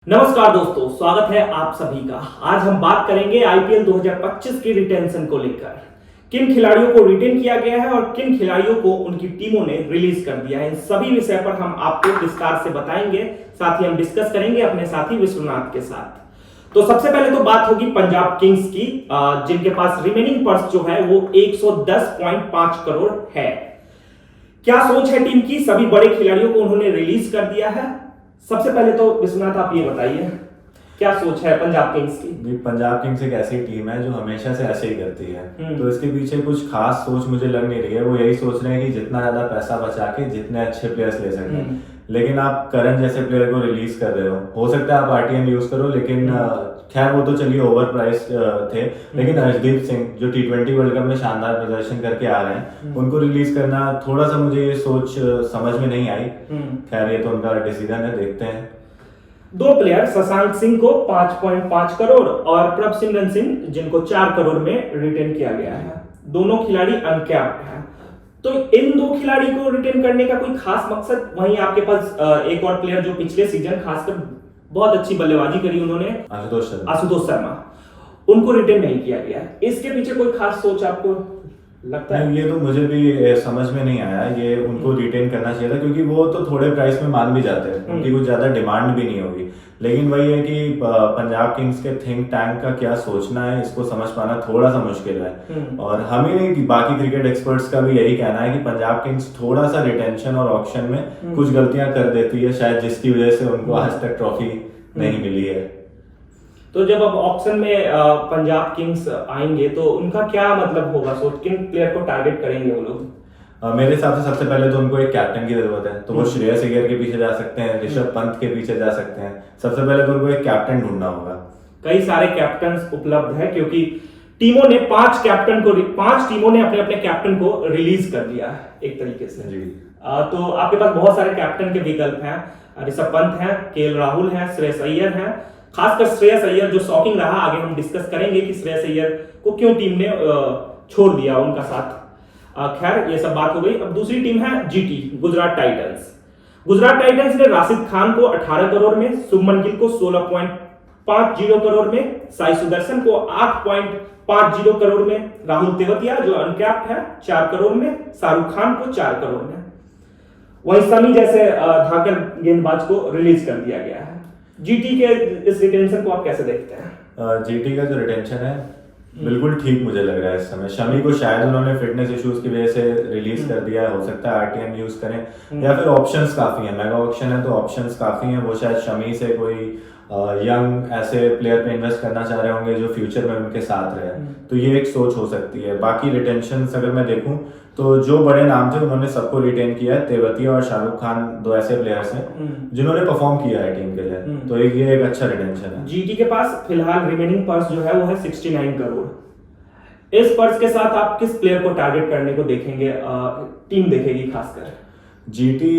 नमस्कार दोस्तों, स्वागत है आप सभी का। आज हम बात करेंगे आईपीएल 2025 की रिटेंशन को लेकर। किन खिलाड़ियों को रिटेन किया गया है और किन खिलाड़ियों को उनकी टीमों ने रिलीज कर दिया है, इन सभी विषय पर हम आपको विस्तार से बताएंगे। साथ ही हम डिस्कस करेंगे अपने साथी विश्वनाथ के साथ। तो सबसे पहले तो बात होगी पंजाब किंग्स की, जिनके पास रिमेनिंग पर्स जो है वो 110.5 करोड़ है। क्या सोच है टीम की? सभी बड़े खिलाड़ियों को उन्होंने रिलीज कर दिया है। सबसे पहले तो विश्वनाथ आप ये बताइए, क्या सोच है पंजाब किंग्स की? पंजाब किंग्स एक ऐसी टीम है जो हमेशा से ऐसे ही करती है, तो इसके पीछे कुछ खास सोच मुझे लग नहीं रही है। वो यही सोच रहे हैं कि जितना ज्यादा पैसा बचा के जितने अच्छे प्लेयर्स ले सकें। लेकिन आप करण जैसे प्लेयर को रिलीज कर रहे हो सकता है आप आरटीएम यूज करो, लेकिन खैर वो तो चलिए ओवर प्राइस थे। लेकिन हर्षदीप सिंह जो टी20 वर्ल्ड कप में शानदार प्रदर्शन करके आ रहे हैं, उनको रिलीज करना थोड़ा सा मुझे ये सोच समझ में नहीं आई। खैर ये तो उनका डिसीजन है, देखते हैं। दो प्लेयर शशांक सिंह को 5.5 करोड़ और प्रभसिमरन सिंह जिनको 4 करोड़ में रिटेन किया गया है। दोनों खिलाड़ी अनकैप्ड हैं। तो इन दो खिलाड़ी को रिटेन करने का कोई खास मकसद? वहीं आपके पास एक और प्लेयर जो पिछले सीजन खासकर बहुत अच्छी बल्लेबाजी करी उन्होंने, आशुतोष शर्मा, उनको रिटेन नहीं किया गया। इसके पीछे कोई खास सोच आपको लगता है? ये तो मुझे भी समझ में नहीं आया। ये उनको रिटेन करना चाहिए था, क्योंकि वो तो थोड़े प्राइस में मान भी जाते हैं, उनकी कुछ ज्यादा डिमांड भी नहीं होगी। लेकिन वही है कि पंजाब किंग्स के थिंक टैंक का क्या सोचना है, इसको समझ पाना थोड़ा सा मुश्किल है। और हम ही नहीं, बाकी क्रिकेट एक्सपर्ट्स का भी यही कहना है कि पंजाब किंग्स थोड़ा सा रिटेंशन और ऑक्शन में कुछ गलतियां कर देती है, शायद जिसकी वजह से उनको आज तक ट्रॉफी नहीं मिली है। तो जब अब ऑक्शन में पंजाब किंग्स आएंगे तो उनका क्या मतलब होगा? सोच किन प्लेयर को टारगेट करेंगे वो लोग? मेरे हिसाब से सबसे पहले तो उनको एक कैप्टन की जरूरत है, तो वो श्रेयस अय्यर के पीछे जा सकते हैं, ऋषभ पंत के पीछे जा सकते हैं। सबसे पहले तो उनको एक कैप्टन ढूंढना होगा। कई सारे कैप्टन उपलब्ध है, क्योंकि टीमों ने 5 टीमों ने अपने अपने कैप्टन को रिलीज कर दिया है एक तरीके से जी। तो आपके पास बहुत सारे कैप्टन के विकल्प हैं। ऋषभ पंत है, केएल राहुल है, श्रेयस अय्यर है। खासकर श्रेयस अय्यर जो शॉकिंग रहा, आगे हम डिस्कस करेंगे कि श्रेयस अय्यर को क्यों टीम ने छोड़ दिया उनका साथ। खैर ये सब बात हो गई। अब दूसरी टीम है GT, Gujarat Titans. Gujarat Titans ने राशिद खान को 18 करोड़ में, शुभमन गिल को 16.50 करोड़ में, साई सुदर्शन को 8.50 करोड़ में, राहुल तेवतिया जो अनकैप्ड है 4 करोड़ में, शाहरुख खान को 4 करोड़ में, वहीं समी जैसे धाकड़ गेंदबाज को रिलीज कर दिया गया है। जीटी के इस रिटेंशन को आप कैसे देखते हैं? जीटी का जो रिटेंशन है बिल्कुल ठीक मुझे लग रहा है इस समय। शमी को शायद उन्होंने फिटनेस इश्यूज की वजह से रिलीज कर दिया है, हो सकता है आरटीएम यूज करें, या फिर ऑप्शंस काफी हैं, मेगा ऑप्शन है तो ऑप्शंस काफी हैं। वो शायद शमी से कोई यंग ऐसे प्लेयर पे इन्वेस्ट करना चाह रहे होंगे जो फ्यूचर में उनके साथ रहे, तो ये एक सोच हो सकती है। बाकी रिटेंशन अगर मैं देखूं तो जो बड़े नाम थे उन्होंने सबको रिटेन किया है। तेवतिया और शाहरुख खान दो ऐसे प्लेयर्स हैं जिन्होंने परफॉर्म किया है टीम के लिए, तो ये एक अच्छा रिटेंशन है। जीटी के पास फिलहाल रिमेनिंग पर्स जो है वो है 69 करोड़। इस पर्स के साथ आप किस प्लेयर को टारगेट करने को देखेंगे, टीम देखेगी खासकर? जीटी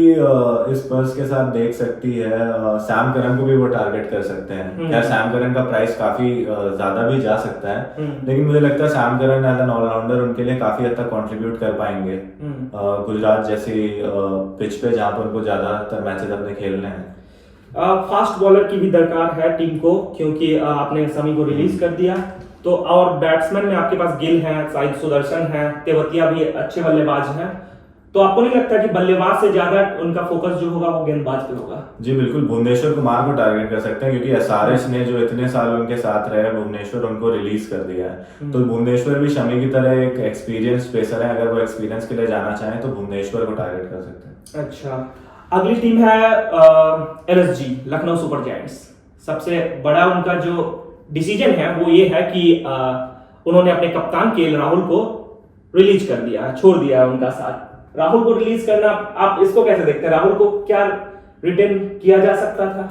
इस पर्स के साथ देख सकती है सैम करन को भी वो टारगेट कर सकते हैं। यार सैम करन का प्राइस काफी ज्यादा भी जा सकता है, लेकिन मुझे लगता है Sam Curran as an allrounder उनके लिए काफी हद तक कंट्रीब्यूट कर पाएंगे गुजरात जैसी पिच पे, जहां पर उनको ज्यादातर मैचेस अपने खेलने हैं। फास्ट बॉलर की भी दरकार है टीम को, क्योंकि आपने समी को रिलीज कर दिया। तो और बैट्समैन में आपके पास गिल है, साई सुदर्शन है, तेवतिया भी अच्छे बल्लेबाज हैं। तो आपको नहीं लगता कि बल्लेबाज से ज्यादा उनका फोकस जो होगा वो गेंदबाज पे होगा? जी बिल्कुल, भुवनेश्वर कुमार को टारगेट कर सकते हैं, क्योंकि एसआरएच ने जो इतने साल उनके साथ रहे, भुवनेश्वर उनको रिलीज कर दिया है। तो भुवनेश्वर भी शमी की तरह एक एक्सपीरियंस पेसर है, अगर वो एक्सपीरियंस के लिए जाना चाहें तो भुवनेश्वर को टारगेट कर सकते हैं। अच्छा, अगली टीम है एलएसजी, लखनऊ सुपर जायंट्स। सबसे बड़ा उनका जो डिसीजन है वो ये है कि उन्होंने अपने कप्तान केएल राहुल को रिलीज कर दिया, छोड़ दिया उनका साथ। राहुल को रिलीज करना, आप इसको कैसे देखते हैं? राहुल को क्या रिटेन किया जा सकता था?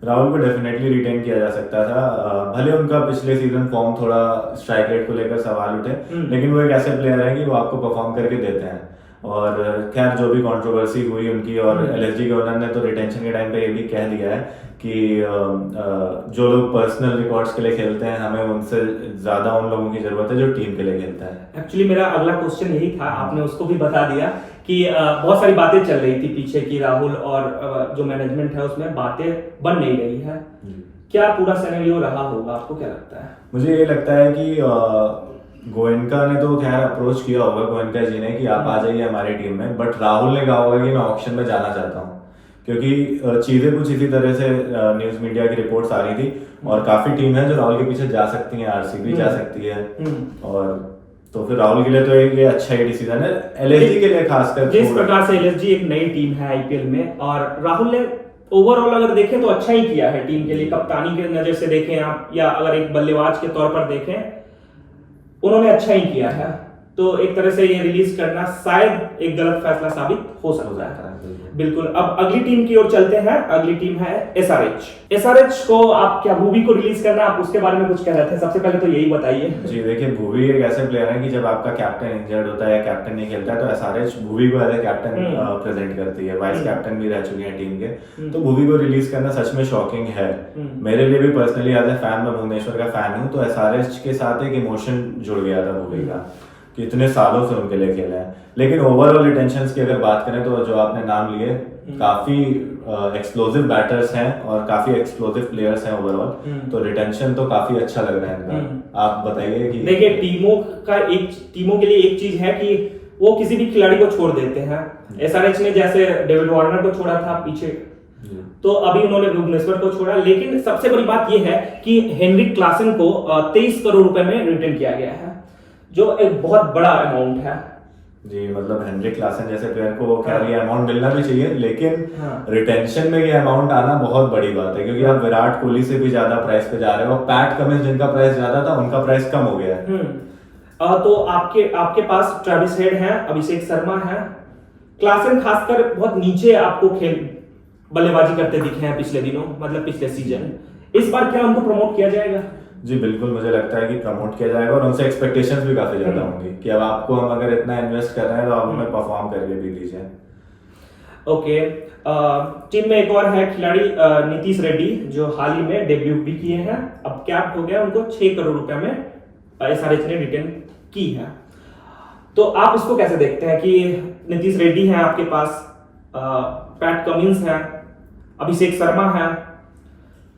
राहुल को डेफिनेटली रिटेन किया जा सकता था। भले उनका पिछले सीजन फॉर्म थोड़ा स्ट्राइक रेट को लेकर सवाल उठे, लेकिन वो एक ऐसे प्लेयर है कि वो आपको परफॉर्म करके देते हैं। और खैर जो भी कंट्रोवर्सी हुई उनकी, और एलएसजी के ओनर ने तो रिटेंशन के टाइम पे ये भी कह दिया है कि जो लोग पर्सनल रिकॉर्ड्स के लिए खेलते हैं, हमें उनसे ज्यादा उन लोगों की जरूरत है जो टीम के लिए खेलता है। एक्चुअली मेरा अगला क्वेश्चन यही था, आपने उसको भी बता दिया कि बहुत सारी बातें चल रही थी पीछे की राहुल और जो मैनेजमेंट है उसमें बातें बन नहीं रही है। क्या पूरा सिनेरियो रहा होगा, आपको क्या लगता है? मुझे ये लगता है कि गोयनका ने तो खैर अप्रोच किया होगा गोयनका जी ने कि आप आ जाइए हमारी टीम में, बट राहुल ने कहा होगा कि मैं ऑक्शन में जाना चाहता हूँ, क्योंकि चीजें कुछ इसी तरह से न्यूज मीडिया की रिपोर्ट्स आ रही थी और काफी टीम है जो राहुल के पीछे जा सकती हैं, आरसीबी जा सकती है, और तो फिर राहुल के लिए तो ये अच्छा ही डिसीजन है, एलएसजी के लिए खासकर। जिस प्रकार से एलएसजी एक नई टीम है आईपीएल में, और राहुल ने ओवरऑल अगर देखें तो अच्छा ही किया है टीम के लिए। कप्तानी के नजर से देखें आप, या अगर एक बल्लेबाज के तौर पर देखें, उन्होंने अच्छा ही किया है। तो एक तरह से ये रिलीज करना शायद एक गलत फैसला साबित हो सकता है। बिल्कुल। अब अगली टीम की ओर चलते हैं। अगली टीम है एसआरएच। एसआरएच को आप क्या भुवी को रिलीज करना, आप उसके बारे में कुछ कह रहे थे, सबसे पहले तो यही बताइए। जी देखिए, भुवी एक ऐसे प्लेयर है कि जब आपका कैप्टन इंजर्ड होता है या कैप्टन नहीं खेलता है तो एसआरएच भुवी को एज ए कैप्टन प्रेजेंट करती है, वाइस कैप्टन भी रह चुके हैं टीम के, तो भुवी को रिलीज करना सच में शॉकिंग है। मेरे लिए भी पर्सनली एज ए फैन, मैं भुवनेश्वर का फैन हूँ, तो एसआरएच के साथ एक इमोशन जुड़ गया था भुवी का, कि इतने सालों से उनके लिए खेला है। लेकिन ओवरऑल रिटेंशंस की अगर बात करें तो जो आपने नाम लिए, काफी एक्सप्लोसिव बैटर्स हैं और काफी एक्सप्लोसिव प्लेयर्स हैं ओवरऑल, तो रिटेंशन तो काफी अच्छा लग रहा है इनका। आप बताइए कि देखिए, टीमों के लिए एक चीज है कि वो किसी भी खिलाड़ी को छोड़ देते हैं। एसआरएच ने जैसे डेविड वार्नर को छोड़ा था पीछे, तो अभी उन्होंने भुवनेश्वर को छोड़ा। लेकिन सबसे बड़ी बात यह है कि हेनरिक क्लासन को 23 करोड़ रुपए में रिटर्न किया गया है, जो एक बहुत बड़ा अमाउंट है। जी, मतलब हेनरिक क्लासन जैसे प्लेयर को क्या ये अमाउंट मिलना भी चाहिए, लेकिन रिटेंशन में ये अमाउंट आना बहुत बड़ी बात है, क्योंकि आप विराट कोहली से भी ज्यादा प्राइस पे जा रहे हो। पैट कमिंस जिनका प्राइस ज्यादा था, उनका प्राइस कम हो गया है। तो आपके पास ट्रेविस हेड है, अभिषेक शर्मा है, क्लासन खासकर बहुत नीचे आपको बल्लेबाजी करते दिखे हैं पिछले दिनों, मतलब पिछले सीजन। इस बार क्या उनको प्रमोट किया जाएगा? जी बिल्कुल, मुझे लगता है कि प्रमोट किया जाएगा और उनसे एक्सपेक्टेशंस भी काफी ज्यादा होंगी कि अब आपको हम अगर इतना इन्वेस्ट कर रहे हैं तो आप हमें परफॉर्म करके भी दीजिए। ओके। टीम में एक और है खिलाड़ी नीतीश रेड्डी, जो हाल ही में डेब्यू भी किए हैं। अब कैप हो गया उनको 6 करोड़ रुपए में एसआरएच ने रिटर्न की है। तो आप इसको कैसे देखते हैं कि नीतीश रेड्डी है आपके पास, पैट कमिंस है, अभिषेक शर्मा है,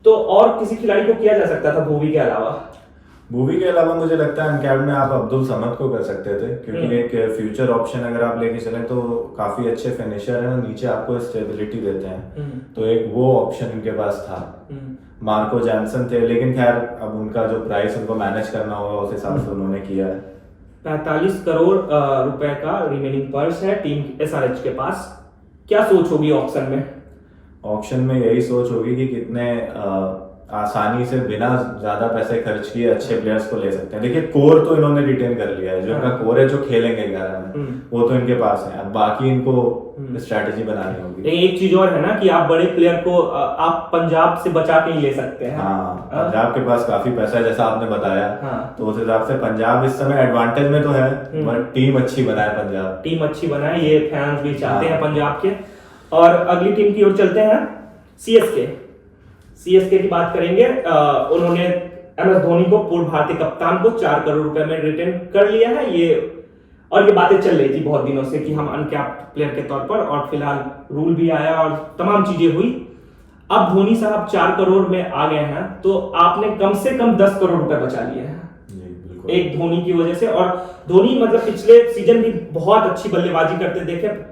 तो और किसी खिलाड़ी को किया जा सकता था भुवी के अलावा? भुवी के अलावा मुझे लगता है अनकैप्ड में आप अब्दुल समद को कर सकते थे, क्योंकि एक फ्यूचर ऑप्शन अगर आप लेके चलें तो काफी अच्छे फिनिशर हैं, नीचे आपको स्टेबिलिटी देते हैं, तो एक वो ऑप्शन इनके पास था। मार्को जैनसन थे, लेकिन खैर अब उनका जो प्राइस उनको मैनेज करना होगा उस हिसाब से उन्होंने किया है। 45 करोड़ रुपए का रिमेनिंग पर्स है टीम एसआरएच के पास। क्या सोच होगी ऑप्शन में? ऑप्शन में यही सोच होगी कि कितने आसानी से बिना ज्यादा पैसे खर्च किए अच्छे प्लेयर्स को ले सकते हैं। देखिए, कोर तो इन्होंने रिटेन कर लिया है, जो इनका कोर है जो खेलेंगे 11 में, वो तो इनके पास है। अब बाकी इनको स्ट्रैटेजी बनानी होगी। एक चीज और है ना कि आप बड़े प्लेयर को आप पंजाब से बचा के ही ले सकते हैं। हाँ, पंजाब के पास काफी पैसा है जैसा आपने बताया, तो उस हिसाब से पंजाब इस समय एडवांटेज में तो है, बट टीम अच्छी बनाए, पंजाब टीम अच्छी बनाए, ये फैंस भी चाहते हैं पंजाब के। और अगली टीम की ओर चलते हैं, सीएसके की बात करेंगे। उन्होंने एमएस धोनी को, पूर्व भारतीय कप्तान को 4 करोड़ रुपए में रिटर्न कर लिया है। ये बातें चल रही थी बहुत दिनों से कि हम अनकैप्ड प्लेयर के तौर पर, और फिलहाल रूल भी आया और तमाम चीजें हुई। अब धोनी साहब 4 करोड़ में आ गए हैं, तो आपने कम से कम 10 करोड़ रुपए बचा लिए हैं एक धोनी की वजह से। और धोनी मतलब पिछले सीजन भी बहुत अच्छी बल्लेबाजी करते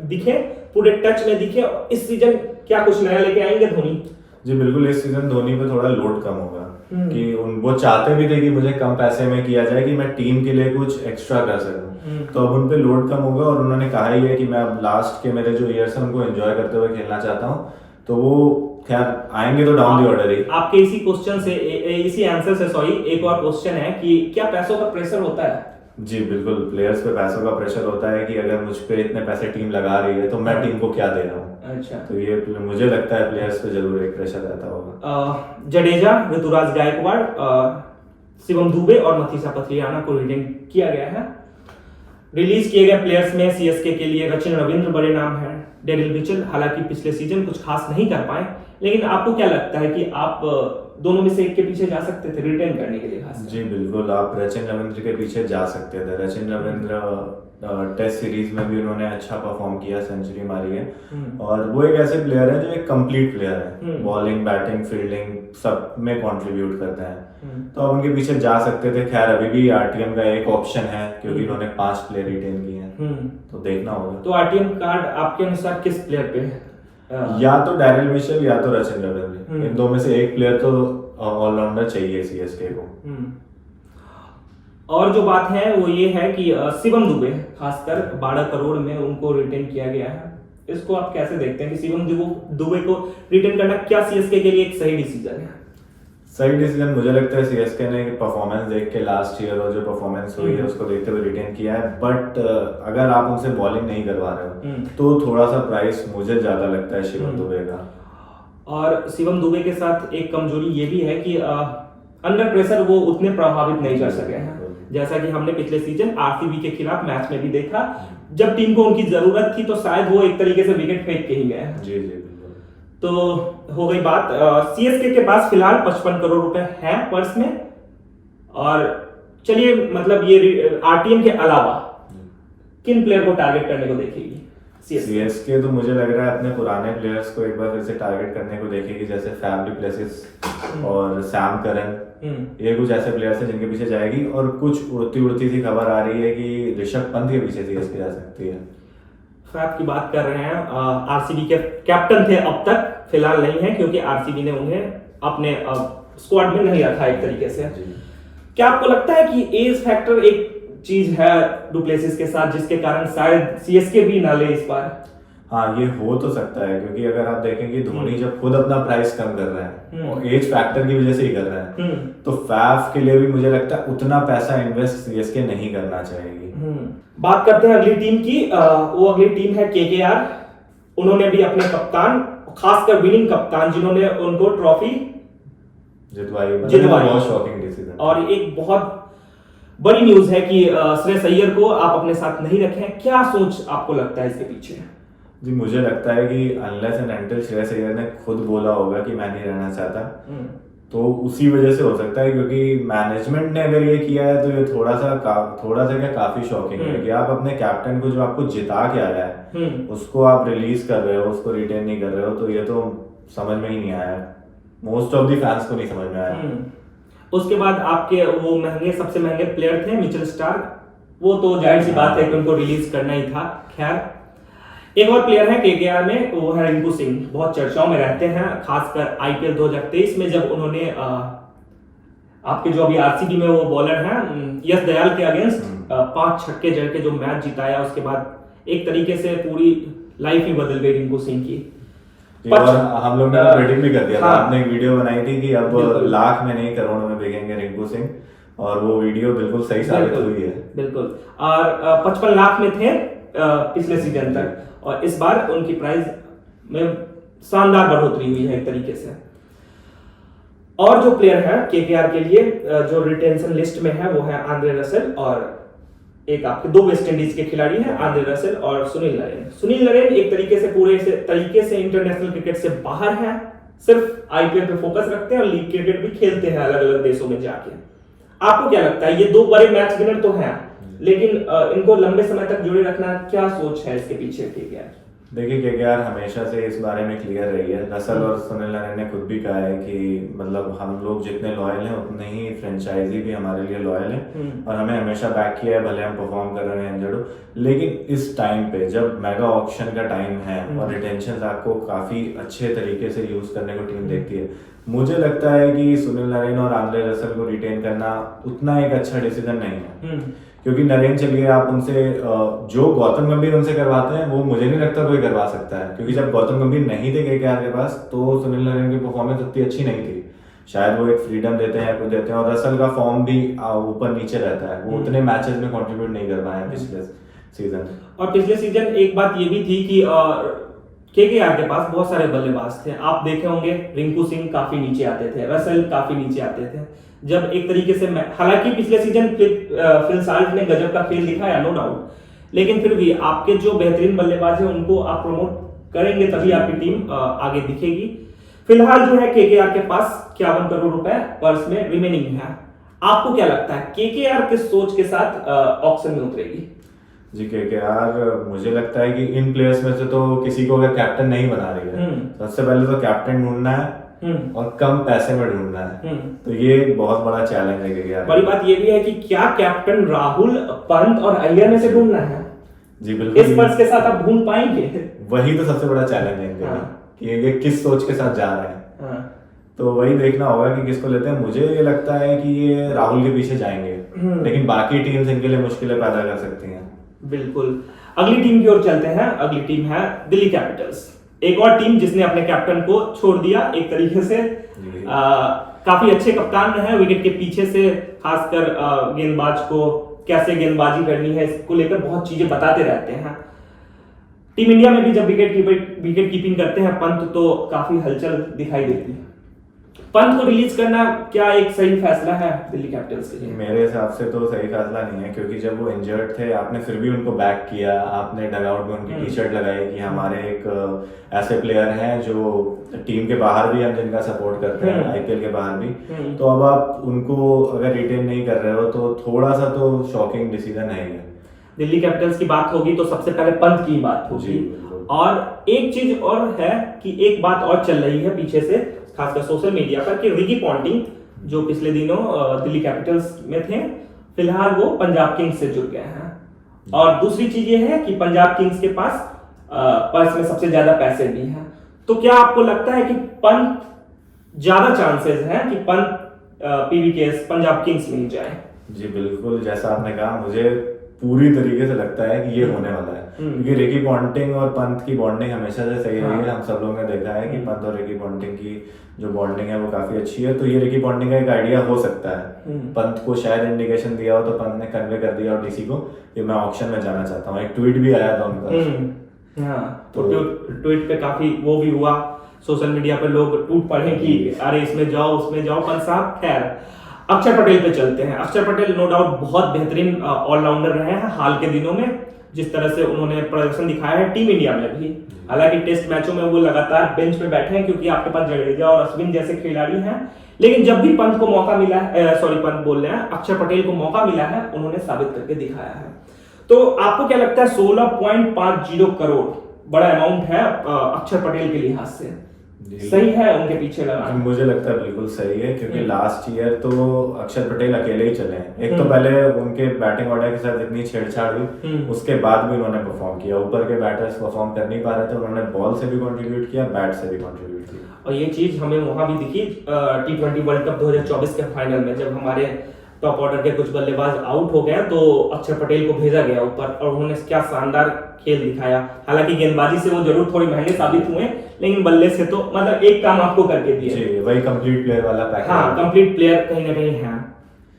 दिखे, पूरे टच में दिखे। इस सीजन क्या कुछ नया लेके आएंगे धोनी? जी बिल्कुल, इस सीजन धोनी पे थोड़ा लोड कम होगा, कि वो चाहते भी थे कि मुझे कम पैसे में किया जाए कि मैं टीम के लिए कुछ एक्स्ट्रा कर सकूं, तो अब उन पे लोड कम होगा। और उन्होंने कहा ही है कि मैं अब लास्ट के मेरे जो ईयर्स हैं उनको एंजॉय करते हुए खेलना चाहता हूं, तो वो खैर आएंगे तो डाउन द ऑर्डर ही। आपके इसी क्वेश्चन से, इसी आंसर से सॉरी, एक और क्वेश्चन है कि क्या पैसों का प्रेशर होता है? जी बिल्कुल, प्लेयर्स पे पैसों का प्रेशर होता है कि अगर मुझ पे इतने पैसे टीम लगा रही है तो मैं टीम को क्या दे रहा हूँ। अच्छा, तो ये मुझे लगता है प्लेयर्स पे जरूर एक प्रेशर रहता होगा। जडेजा, ऋतुराज गायकवाड़, शिवम दुबे और मथीसा पथरियाना को रिटेन किया गया है। रिलीज किए गए प्लेयर्स में सीएसके के लिए रचिन रविंद्र बड़े नाम है, डेरिल मिचेल हालांकि पिछले सीजन कुछ खास नहीं कर पाए, लेकिन आपको क्या लगता है कि आप दोनों में से एक के पीछे जा सकते थे रिटेन करने के लिए खास। जी बिल्कुल, आप रचिन रविंद्र के पीछे जा सकते थे। रचिन रविंद्र टेस्ट सीरीज में भी उन्होंने अच्छा परफॉर्म किया, सेंचुरी मारी है, और वो एक ऐसे प्लेयर है जो एक कंप्लीट प्लेयर है, बॉलिंग बैटिंग फील्डिंग सब में कंट्रीब्यूट करते हैं, तो आप उनके पीछे जा सकते थे। खैर अभी भी आरटीएम का एक ऑप्शन है क्योंकि उन्होंने 5 प्लेयर रिटेन किए हैं, तो देखना होगा। तो आरटीएम कार्ड आपके अनुसार किस प्लेयर पे है? या तो डैरिल मिशेल या तो रचिन रविंद्र, इन दो में से एक प्लेयर तो ऑलराउंडर चाहिए सीएसके को। और जो बात है वो ये है कि शिवम दुबे खासकर 12 करोड़ में उनको रिटेन किया गया है, इसको आप कैसे देखते हैं कि शिवम दुबे को रिटेन करना क्या सीएसके के लिए एक सही डिसीजन है? सही डिसीजन मुझे लगता है सीएसके ने परफॉर्मेंस देख के लास्ट ईयर और जो परफॉर्मेंस हुई है उसको देखते हुए रिटेन किया है, बट अगर आप उनसे बॉलिंग नहीं करवा रहे हो तो थोड़ा सा प्राइस मुझे ज्यादा लगता है शिवम दुबे का। और शिवम दुबे के साथ एक कमजोरी ये भी है कि अंडर प्रेशर वो उतने प्रभावित नहीं कर सके हैं, जैसा कि हमने पिछले सीजन आरसीबी के खिलाफ मैच में भी देखा, जब टीम को उनकी जरूरत थी तो शायद वो एक तरीके से विकेट फेंक के ही गए। जी जी। तो हो गई बात, सीएसके के पास फिलहाल 55 करोड़ रुपए हैं पर्स में, और चलिए मतलब ये आरटीएम के अलावा किन प्लेयर को टारगेट करने को देखेगी सीएसके? तो मुझे लग रहा है अपने पुराने प्लेयर्स को एक बार फिर से टारगेट करने को देखेगी, जैसे फैफ डु प्लेसिस और सैम करन, ये कुछ ऐसे प्लेयर्स हैं जिनके पीछे जाएगी। और कुछ उड़ती उड़ती सी खबर आ रही है कि ऋषभ पंत के पीछे सीएसके जा सकती है। फैफ की बात कर रहे हैं, आरसीबी के कैप्टन थे अब तक, फिलहाल नहीं है क्योंकि आरसीबी ने उन्हें अपने स्क्वाड में नहीं रखा एक तरीके से। क्या आपको लगता है कि एज फैक्टर एक चीज है डुप्लेसिस के साथ जिसके कारण शायद सीएसके भी ना ले इस बार? हाँ, ये हो तो सकता है, क्योंकि अगर आप देखेंगे धोनी जब खुद अपना प्राइस कम कर रहा है और एज फैक्टर की वजह से ही कर रहा है, तो फैफ के लिए भी मुझे लगता है उतना पैसा इन्वेस्ट सीएसके नहीं करना चाहिए। बात करते हैं अगली टीम की, वो अगली टीम है केकेआर। उन्होंने भी अपने कप्तान, खासकर विनिंग कप्तान जिन्होंने उनको ट्रॉफी जितवाई, बहुत शॉकिंग डिसीजन। और एक बहुत बड़ी न्यूज है कि श्रेयस अय्यर को आप अपने साथ नहीं रखें, क्या सोच आपको लगता है इसके पीछे? जी मुझे लगता है कि unless and until Shreyas Iyer ने खुद बोला होगा कि मैं नहीं रहना चाहता, तो उसी वजह से हो सकता है, क्योंकि मैनेजमेंट ने अगर ये किया है तो ये थोड़ा सा क्या काफी शॉकिंग है कि आप अपने कैप्टन को जो आपको जिता के आया है उसको आप रिलीज कर रहे हो, उसको रिटेन नहीं कर रहे हो, तो ये तो समझ में ही नहीं आया, मोस्ट ऑफ द फैंस को नहीं समझ में आया। उसके बाद आपके वो सबसे महंगे प्लेयर थे मिचेल स्टार्क, वो तो जाहिर सी बात है कि उनको रिलीज करना ही था। खैर एक और प्लेयर है केकेआर में, वो है रिंकू सिंह, बहुत चर्चाओं में रहते हैं, खासकर आईपीएल 2023 में जब उन्होंने आपके जो अभी आरसीबी में वो बॉलर हैं यश दयाल के अगेंस्ट 5 छक्के जड़ के जो मैच जिताया, उसके बाद एक तरीके से पूरी लाइफ ही बदल गई रिंकू सिंह की। और हम लोग ने प्रेडिक्ट भी कर दिया था, आपने एक वीडियो बनाई थी कि अब लाख में नहीं करोड़ों में बिकेंगे रिंकू सिंह, और वो वीडियो बिल्कुल सही साबित हुई है। बिल्कुल, और 55 लाख में थे पिछले सीजन तक, और इस बार उनकी प्राइस में शानदार बढ़ोतरी हुई है एक तरीके से। और जो प्लेयर है केकेआर के लिए जो रिटेंशन लिस्ट में है वो है आंद्रे रसेल, और एक आपके 2 वेस्ट इंडीज के खिलाड़ी हैं आंद्रे रसेल और सुनील नरेन। सुनील नरेन एक तरीके से पूरे तरीके से इंटरनेशनल क्रिकेट से बाहर हैं, सिर्फ आईपीएल पे फोकस रखते हैं और लीग क्रिकेट भी खेलते हैं अलग अलग देशों में जाके। आपको क्या लगता है, ये 2 बड़े मैच विनर तो हैं, लेकिन इनको लंबे समय तक जुड़े रखना, क्या सोच है इसके पीछे केकेआर? देखिए केकेआर हमेशा से इस बारे में क्लियर रही है, रसल और सुनील नरेन ने खुद भी कहा है कि मतलब हम लोग जितने लॉयल हैं उतने ही फ्रेंचाइजी भी हमारे लिए लॉयल है, और हमें हमेशा बैक किया है, भले हम परफॉर्म कर रहे हैं इंजर्ड हो। लेकिन इस टाइम पे जब मेगा ऑक्शन का टाइम है और रिटेंशन आपको काफी अच्छे तरीके से यूज करने को टीम देखती है, मुझे लगता है कि सुनील नरेन और आंद्रे रसल को रिटेन करना उतना एक अच्छा डिसीजन नहीं है, क्योंकि नरेन चलिए आप उनसे जो गौतम गंभीर उनसे करवाते हैं वो मुझे नहीं लगता कोई करवा सकता है, क्योंकि जब गौतम गंभीर नहीं थे केकेआर के पास तो सुनील नरेन की परफॉर्मेंस उतनी अच्छी नहीं थी, शायद वो एक फ्रीडम देते हैं या कुछ देते हैं, और रसल का फॉर्म भी ऊपर नीचे रहता है, वो उतने मैचेस में कंट्रीब्यूट नहीं कर पाए पिछले सीजन। और पिछले सीजन एक बात ये भी थी कि केकेआर के पास बहुत सारे बल्लेबाज थे, आप देखे होंगे रिंकू सिंह काफी नीचे आते थे, रसेल काफी नीचे आते थे, जब एक तरीके से हालांकि पिछले सीजन फिल साल्ट ने गजब का खेल दिखाया नो डाउट, लेकिन फिर भी आपके जो बेहतरीन बल्लेबाज हैं उनको आप प्रमोट करेंगे तभी आपकी टीम आगे दिखेगी। फिलहाल जो है केकेआर के पास 51 करोड़ रुपए पर्स में रिमेनिंग है। आपको क्या लगता है केकेआर किस सोच के साथ ऑक्शन में उतरेगी? जी केकेआर मुझे लगता है कि इन प्लेयर्स में से तो किसी को अगर कैप्टन नहीं बना रही है, सबसे पहले तो कैप्टन ढूंढना है और कम पैसे में ढूंढना है। तो ये एक बहुत बड़ा चैलेंज है केकेआर। बड़ी बात ये भी है कि क्या कैप्टन राहुल, पंत और अय्यर में से ढूंढना है? जी बिल्कुल। इस पर्स के साथ आप ढूंढ पाएंगे? वही तो सबसे बड़ा चैलेंज है इनके लिए कि ये किस सोच के साथ जा रहे हैं। तो वही देखना होगा कि किसको लेते हैं। मुझे ये लगता है कि ये राहुल के पीछे जाएंगे, लेकिन बाकी टीम्स इनके लिए मुश्किलें पैदा कर सकती हैं। बिल्कुल। अगली टीम की ओर चलते हैं। अगली टीम है दिल्ली कैपिटल्स, एक और टीम जिसने अपने कैप्टन को छोड़ दिया एक तरीके से। काफी अच्छे कप्तान है, विकेट के पीछे से खासकर गेंदबाज को कैसे गेंदबाजी करनी है इसको लेकर बहुत चीजें बताते रहते हैं। टीम इंडिया में भी जब विकेट कीपिंग करते हैं पंत तो काफी हलचल दिखाई देती है। पंत को रिलीज करना क्या एक सही फैसला है दिल्ली कैपिटल्स के लिए? मेरे हिसाब से तो सही फैसला नहीं है, क्योंकि जब वो इंजर्ड थे आपने फिर भी उनको बैक किया, आपने डगआउट में उनकी टी शर्ट लगाई कि हमारे एक ऐसे प्लेयर हैं जो टीम के बाहर भी हम जिनका सपोर्ट करते हैं, आईपीएल के बाहर भी। तो अब आप उनको अगर रिटेन नहीं कर रहे हो तो थोड़ा सा तो शॉकिंग डिसीजन है। दिल्ली कैपिटल्स की बात होगी तो सबसे पहले पंत की बात होगी। और एक चीज और है कि एक बात और चल रही है पीछे से, खासकर सोशल मीडिया पर, कि रिकी पॉन्टिंग जो पिछले दिनों दिल्ली कैपिटल्स में थे, फिलहाल वो पंजाब किंग्स से जुड़ गए हैं। और दूसरी चीज ये है कि पंजाब किंग्स के पास पर्स में सबसे ज्यादा पैसे भी हैं। तो क्या आपको लगता है कि पंत ज्यादा चांसेस हैं कि पंत पीवीकेएस पंजाब किंग्स में ही जाए? जी बिल्कुल, जैसा आपने कहा मुझे पूरी तरीके से लगता है कि ये होने वाला है, क्योंकि रिकी पॉन्टिंग और पंत की बॉन्डिंग हमेशा से सही रही है। हम सब लोगों ने देखा है कि पंत और रिकी पॉन्टिंग की जो बॉन्डिंग है वो काफी अच्छी है। तो ये रिकी पॉन्टिंग का एक आइडिया हो सकता है, पंत को शायद इंडिकेशन दिया हो तो पंत ने कन्वे कर दिया और डीसी को कि मैं ऑक्शन में जाना चाहता हूँ। एक ट्वीट भी आया था उनका। तो ट्वीट पे काफी वो भी हुआ, सोशल मीडिया पे लोग टूट पड़े कि अरे इसमें जाओ उसमें जाओ। पंत साहब खैर अक्षर पटेल पे चलते हैं। अक्षर पटेल नो डाउट बहुत बेहतरीन ऑलराउंडर रहे हैं हाल के दिनों में, जिस तरह से उन्होंने प्रदर्शन दिखाया है टीम इंडिया में भी। हालांकि टेस्ट मैचों में वो लगातार बेंच पे बैठे हैं क्योंकि आपके पास जडेजा और अश्विन जैसे खिलाड़ी हैं, लेकिन जब भी पंत को मौका मिला है, पंत बोल रहे हैं, अक्षर पटेल को मौका मिला है, उन्होंने साबित करके दिखाया है। तो आपको क्या लगता है 16.50 करोड़ बड़ा अमाउंट है अक्षर पटेल के लिहाज से, सही है उनके पीछे लगाना? मुझे लगता है बिल्कुल सही है, क्योंकि लास्ट ईयर तो अक्षर पटेल अकेले ही चले हैं। एक तो पहले उनके बैटिंग ऑर्डर के साथ इतनी छेड़छाड़ हुई, उसके बाद भी उन्होंने परफॉर्म किया। ऊपर के बैटर्स परफॉर्म कर नहीं पा रहे थे, उन्होंने बॉल से भी कंट्रीब्यूट किया, बैट से भी कंट्रीब्यूट किया। और ये चीज हमें वहां भी दिखी T20 वर्ल्ड कप 2024 के फाइनल में, जब हमारे टॉप ऑर्डर के कुछ बल्लेबाज आउट हो गए तो अक्षर पटेल को भेजा गया ऊपर और उन्होंने क्या शानदार खेल दिखाया। हालांकि गेंदबाजी से वो जरूर थोड़ी महंगे साबित हुए, लेकिन बल्ले से तो मतलब एक काम आपको करके दिए। जी, वही कंप्लीट प्लेयर वाला पैकेज। हाँ, कंप्लीट प्लेयर कहीं ना कहीं है।